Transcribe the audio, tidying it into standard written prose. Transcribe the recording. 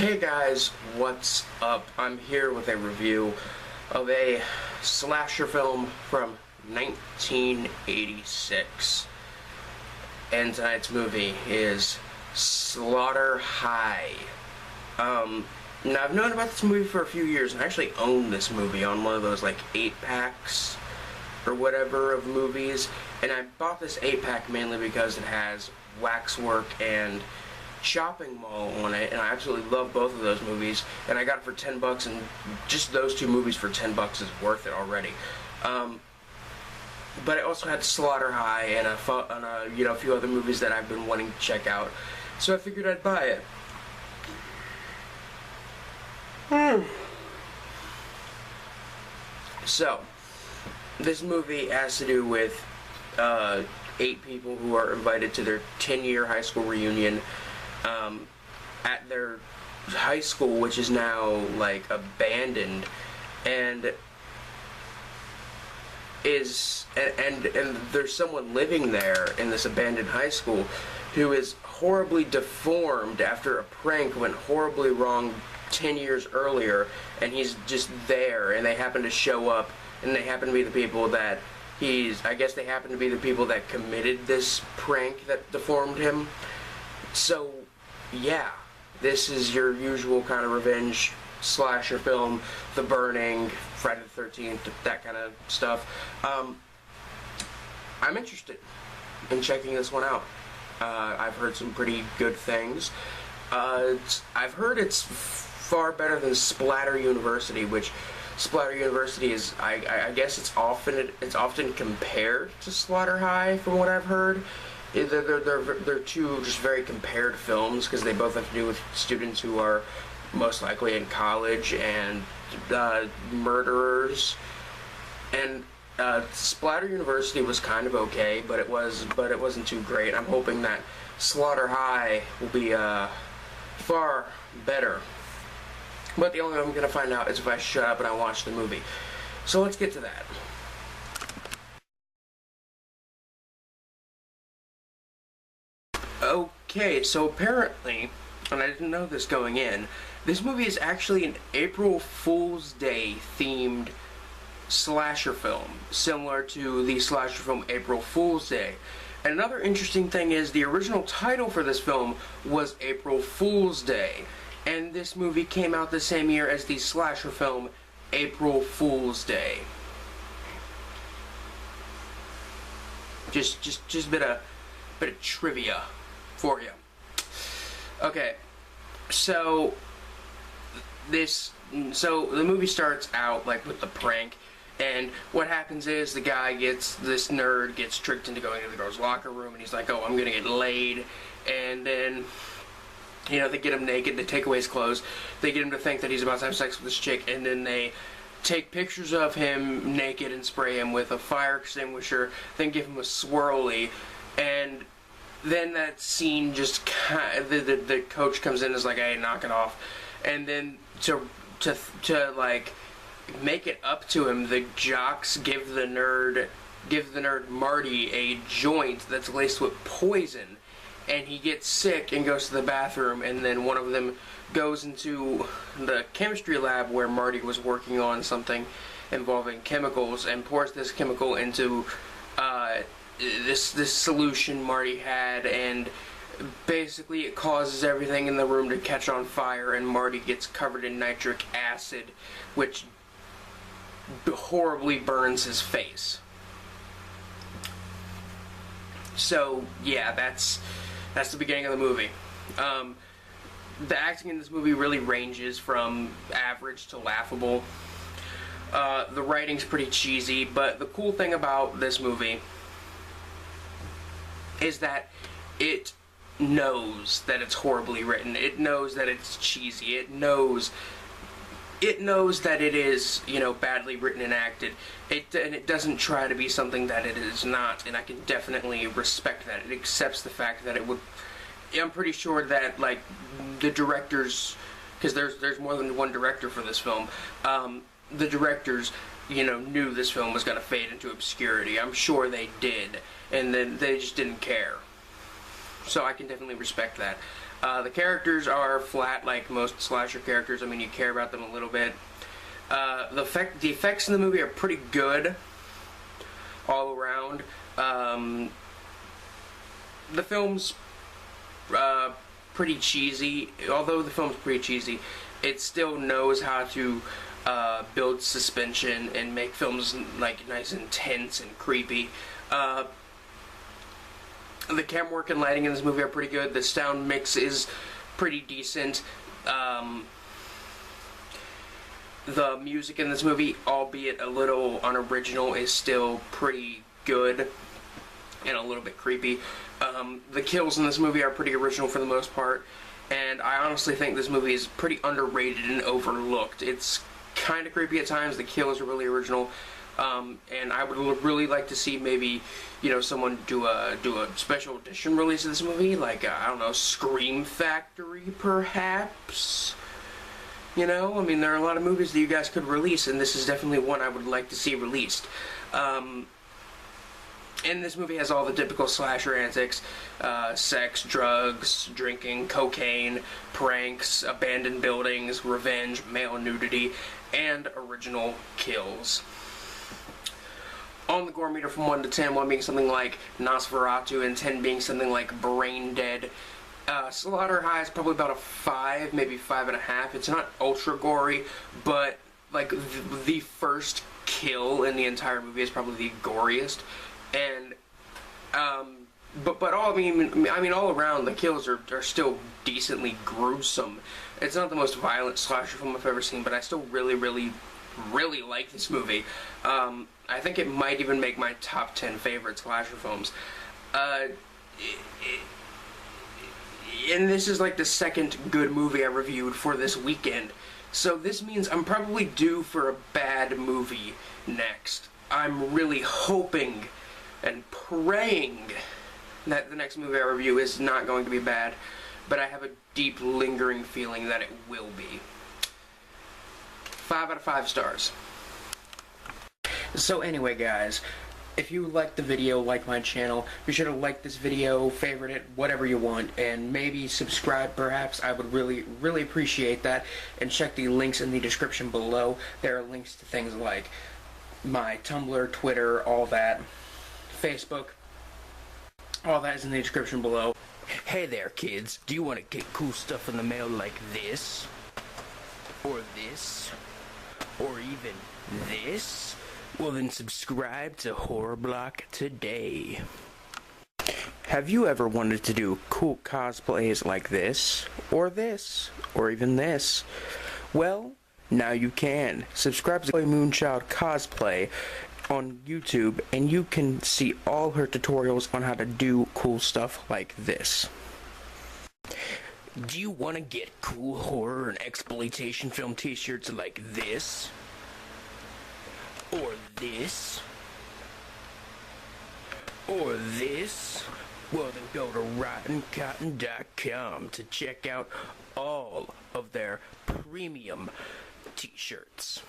Hey guys, what's up? I'm here with a review of a slasher film from 1986. And tonight's movie is Slaughter High. Now I've known about this movie for a few years, and I actually own this movie on one of those like 8-packs or whatever of movies. And I bought this 8-pack mainly because it has Waxwork and Shopping Mall on it, and I absolutely love both of those movies, and I got it for $10, and just those two movies for $10 is worth it already. But I also had Slaughter High and a few other movies that I've been wanting to check out, so I figured I'd buy it. So this movie has to do with 8 people who are invited to their 10-year high school reunion at their high school, which is now like abandoned, and there's someone living there in this abandoned high school who is horribly deformed after a prank went horribly wrong 10 years earlier, and he's just there, and they happen to show up, and they happen to be the people that I guess they happen to be the people that committed this prank that deformed him. So yeah, this is your usual kind of revenge slasher film, The Burning, Friday the 13th, that kind of stuff. I'm interested in checking this one out. I've heard some pretty good things. I've heard it's far better than Splatter University, which Splatter University is, I guess it's often compared to Slaughter High, from what I've heard. They're two just very compared films because they both have to do with students who are most likely in college and murderers. And Splatter University was kind of okay, but it wasn't too great. I'm hoping that Slaughter High will be far better. But the only way I'm gonna find out is if I shut up and I watch the movie. So let's get to that. Okay, so apparently, and I didn't know this going in, this movie is actually an April Fool's Day themed slasher film, similar to the slasher film April Fool's Day. And another interesting thing is the original title for this film was April Fool's Day, and this movie came out the same year as the slasher film April Fool's Day. Just a bit of trivia for you. Okay, so the movie starts out like with the prank, and what happens is this nerd gets tricked into going into the girl's locker room, and he's like, oh, I'm gonna get laid, and then they get him naked, they take away his clothes, they get him to think that he's about to have sex with this chick, and then they take pictures of him naked and spray him with a fire extinguisher, then give him a swirly, and then that scene just the coach comes in and is like, hey, knock it off. And then to like make it up to him, the jocks give the nerd Marty a joint that's laced with poison, and he gets sick and goes to the bathroom, and then one of them goes into the chemistry lab where Marty was working on something involving chemicals and pours this chemical into this solution Marty had, and basically it causes everything in the room to catch on fire, and Marty gets covered in nitric acid, which horribly burns his face. So yeah, that's the beginning of the movie. The acting in this movie really ranges from average to laughable. The writing's pretty cheesy, but the cool thing about this movie is that it knows that it's horribly written. It knows that it's cheesy. It knows that it is, badly written and acted. And it doesn't try to be something that it is not, and I can definitely respect that. It accepts the fact that it would. I'm pretty sure that like the directors, because there's more than one director for this film. The directors, knew this film was going to fade into obscurity. I'm sure they did, and then they just didn't care. So I can definitely respect that. The characters are flat like most slasher characters. I mean, you care about them a little bit. The effects in the movie are pretty good all around. The film's pretty cheesy. Although the film's pretty cheesy, it still knows how to build suspension and make films like nice and tense and creepy. The camera work and lighting in this movie are pretty good. The sound mix is pretty decent. The music in this movie, albeit a little unoriginal, is still pretty good and a little bit creepy. The kills in this movie are pretty original for the most part, and I honestly think this movie is pretty underrated and overlooked. It's kind of creepy at times. The kills are really original, and I would really like to see maybe, you know, someone do a special edition release of this movie, like I don't know, Scream Factory perhaps. You know, I mean, there are a lot of movies that you guys could release, and this is definitely one I would like to see released. And this movie has all the typical slasher antics: sex, drugs, drinking, cocaine, pranks, abandoned buildings, revenge, male nudity, and original kills. On the gore meter from 1 to 10, 1 being something like Nosferatu and 10 being something like Brain Dead, Slaughter High is probably about a 5, maybe 5.5. It's not ultra gory, but like the first kill in the entire movie is probably the goriest. And but all I mean all around the kills are still decently gruesome. It's not the most violent slasher film I've ever seen, but I still really like this movie. I think it might even make my top 10 favorite slasher films. And this is like the second good movie I reviewed for this weekend. So this means I'm probably due for a bad movie next. I'm really hoping and praying that the next movie I review is not going to be bad, but I have a deep, lingering feeling that it will be. 5 out of 5 stars. So anyway, guys, if you liked the video, like my channel, be sure to like this video, favorite it, whatever you want, and maybe subscribe perhaps. I would really appreciate that. And check the links in the description below. There are links to things like my Tumblr, Twitter, all that, Facebook. All that is in the description below. Hey there, kids. Do you want to get cool stuff in the mail like this? Or this? Or even this? Well then subscribe to Horror Block today. Have you ever wanted to do cool cosplays like this? Or even this? Well, now you can. Subscribe to Moonchild Cosplay on YouTube, and you can see all her tutorials on how to do cool stuff like this. Do you want to get cool horror and exploitation film t-shirts like this? Or this? Or this? Well then go to RottenCotton.com to check out all of their premium t-shirts.